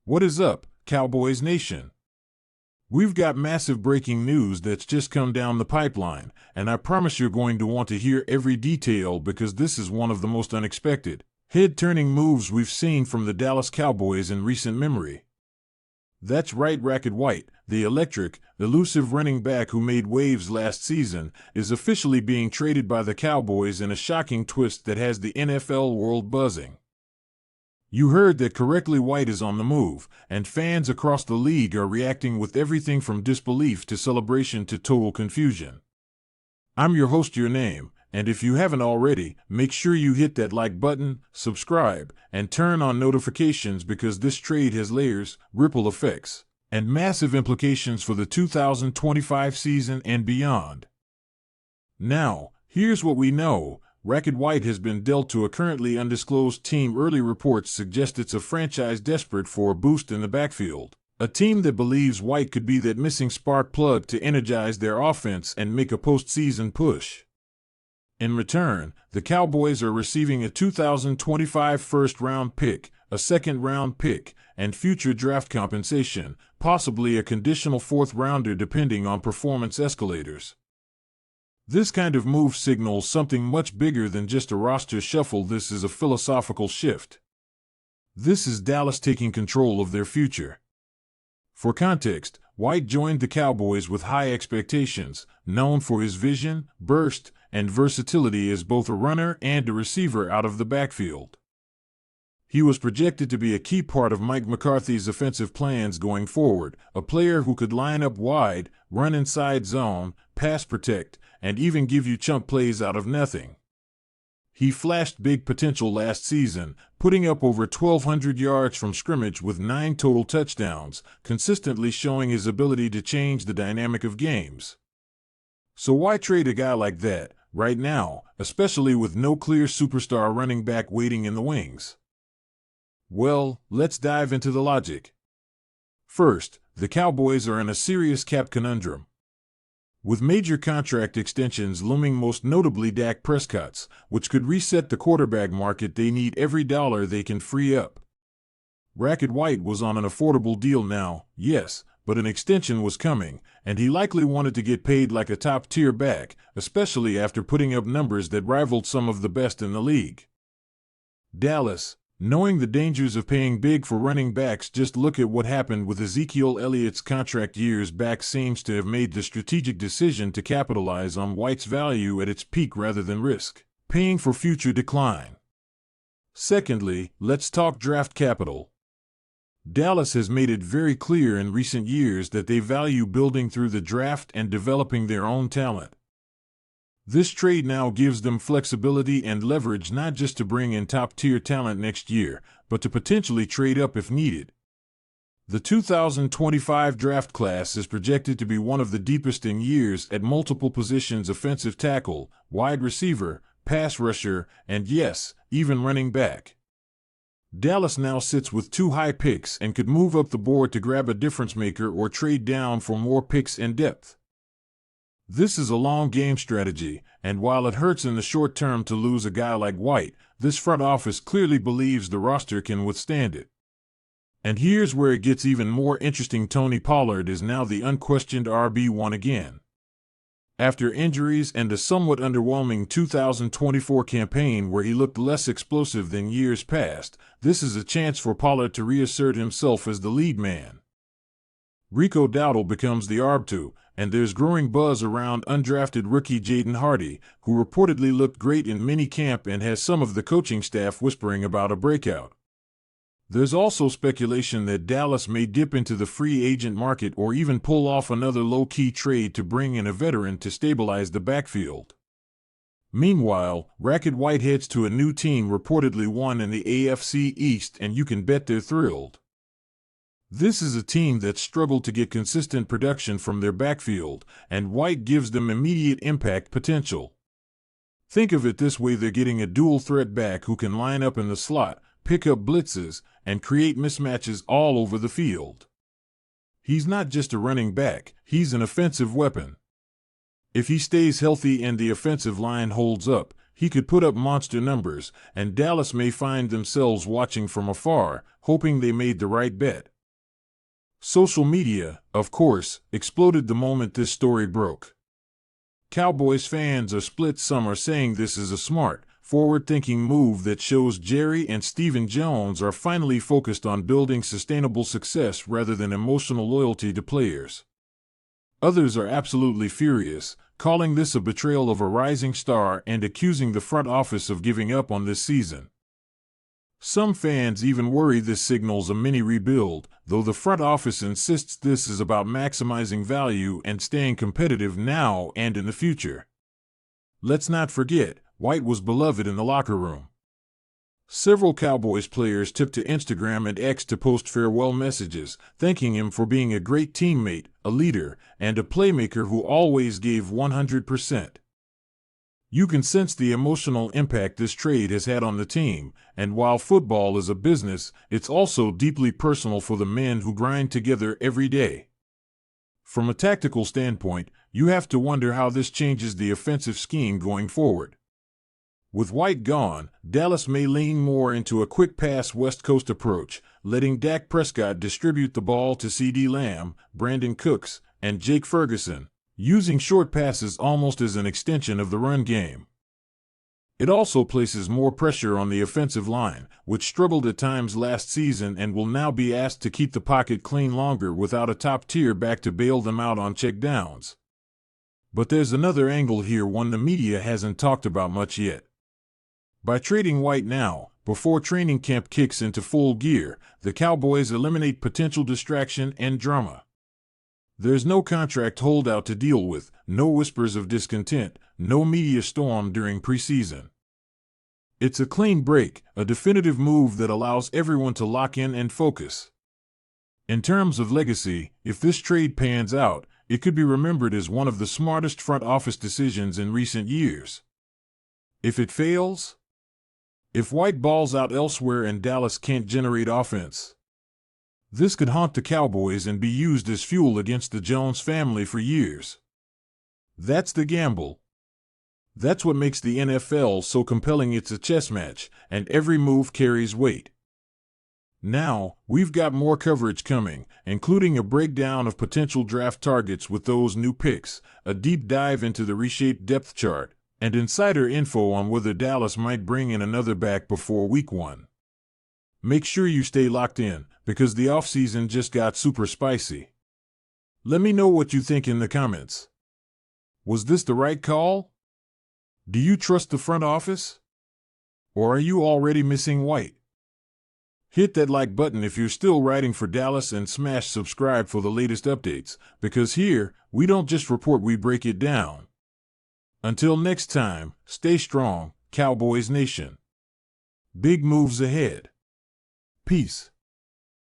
What is up, Cowboys Nation? We've got massive breaking news that's just come down the pipeline, and I promise you're going to want to hear every detail because this is one of the most unexpected, head-turning moves we've seen from the Dallas Cowboys in recent memory. That's right, Rachaad White, the electric, elusive running back who made waves last season, is officially being traded by the Cowboys in a shocking twist that has the NFL world buzzing. You heard that correctly. White is on the move, and fans across the league are reacting with everything from disbelief to celebration to total confusion. I'm your host, Your Name, and if you haven't already, make sure you hit that like button, subscribe, and turn on notifications because this trade has layers, ripple effects, and massive implications for the 2025 season and beyond. Now, here's what we know. Rachaad White has been dealt to a currently undisclosed team. Early reports suggest it's a franchise desperate for a boost in the backfield, a team that believes White could be that missing spark plug to energize their offense and make a postseason push. In return, the Cowboys are receiving a 2025 first-round pick, a second-round pick, and future draft compensation, possibly a conditional fourth-rounder depending on performance escalators. This kind of move signals something much bigger than just a roster shuffle. This is a philosophical shift. This is Dallas taking control of their future. For context, White joined the Cowboys with high expectations, known for his vision, burst, and versatility as both a runner and a receiver out of the backfield. He was projected to be a key part of Mike McCarthy's offensive plans going forward, a player who could line up wide, run inside zone, pass protect, and even give you chunk plays out of nothing. He flashed big potential last season, putting up over 1,200 yards from scrimmage with 9 total touchdowns, consistently showing his ability to change the dynamic of games. So why trade a guy like that, right now, especially with no clear superstar running back waiting in the wings? Well, let's dive into the logic. First, the Cowboys are in a serious cap conundrum. With major contract extensions looming, most notably Dak Prescott's, which could reset the quarterback market, they need every dollar they can free up. Rachaad White was on an affordable deal now, yes, but an extension was coming, and he likely wanted to get paid like a top-tier back, especially after putting up numbers that rivaled some of the best in the league. Dallas, knowing the dangers of paying big for running backs, just look at what happened with Ezekiel Elliott's contract years back, seems to have made the strategic decision to capitalize on White's value at its peak rather than risk paying for future decline. Secondly, let's talk draft capital. Dallas has made it very clear in recent years that they value building through the draft and developing their own talent. This trade now gives them flexibility and leverage not just to bring in top-tier talent next year, but to potentially trade up if needed. The 2025 draft class is projected to be one of the deepest in years at multiple positions: offensive tackle, wide receiver, pass rusher, and yes, even running back. Dallas now sits with 2 high picks and could move up the board to grab a difference maker or trade down for more picks and depth. This is a long game strategy, and while it hurts in the short term to lose a guy like White, this front office clearly believes the roster can withstand it. And here's where it gets even more interesting. Tony Pollard is now the unquestioned RB1 again. After injuries and a somewhat underwhelming 2024 campaign where he looked less explosive than years past, this is a chance for Pollard to reassert himself as the lead man. Rico Dowdle becomes the RB2, and there's growing buzz around undrafted rookie Jaden Hardy, who reportedly looked great in minicamp and has some of the coaching staff whispering about a breakout. There's also speculation that Dallas may dip into the free agent market or even pull off another low-key trade to bring in a veteran to stabilize the backfield. Meanwhile, Rachaad White heads to a new team, reportedly one in the AFC East, and you can bet they're thrilled. This is a team that struggled to get consistent production from their backfield, and White gives them immediate impact potential. Think of it this way: they're getting a dual-threat back who can line up in the slot, pick up blitzes, and create mismatches all over the field. He's not just a running back, he's an offensive weapon. If he stays healthy and the offensive line holds up, he could put up monster numbers, and Dallas may find themselves watching from afar, hoping they made the right bet. Social media, of course, exploded the moment this story broke. Cowboys fans are split. Some are saying this is a smart, forward-thinking move that shows Jerry and Stephen Jones are finally focused on building sustainable success rather than emotional loyalty to players. Others are absolutely furious, calling this a betrayal of a rising star and accusing the front office of giving up on this season. Some fans even worry this signals a mini rebuild, though the front office insists this is about maximizing value and staying competitive now and in the future. Let's not forget, White was beloved in the locker room. Several Cowboys players took to Instagram and X to post farewell messages, thanking him for being a great teammate, a leader, and a playmaker who always gave 100%. You can sense the emotional impact this trade has had on the team, and while football is a business, it's also deeply personal for the men who grind together every day. From a tactical standpoint, you have to wonder how this changes the offensive scheme going forward. With White gone, Dallas may lean more into a quick pass West Coast approach, letting Dak Prescott distribute the ball to CeeDee Lamb, Brandon Cooks, and Jake Ferguson, using short passes almost as an extension of the run game. It also places more pressure on the offensive line, which struggled at times last season and will now be asked to keep the pocket clean longer without a top-tier back to bail them out on checkdowns. But there's another angle here, one the media hasn't talked about much yet. By trading White now, before training camp kicks into full gear, the Cowboys eliminate potential distraction and drama. There's no contract holdout to deal with, no whispers of discontent, no media storm during preseason. It's a clean break, a definitive move that allows everyone to lock in and focus. In terms of legacy, if this trade pans out, it could be remembered as one of the smartest front office decisions in recent years. If it fails? If White balls out elsewhere and Dallas can't generate offense? This could haunt the Cowboys and be used as fuel against the Jones family for years. That's the gamble. That's what makes the NFL so compelling. It's a chess match, and every move carries weight. Now, we've got more coverage coming, including a breakdown of potential draft targets with those new picks, a deep dive into the reshaped depth chart, and insider info on whether Dallas might bring in another back before Week 1. Make sure you stay locked in, because the offseason just got super spicy. Let me know what you think in the comments. Was this the right call? Do you trust the front office? Or are you already missing White? Hit that like button if you're still riding for Dallas and smash subscribe for the latest updates, because here, we don't just report, we break it down. Until next time, stay strong, Cowboys Nation. Big moves ahead. Peace.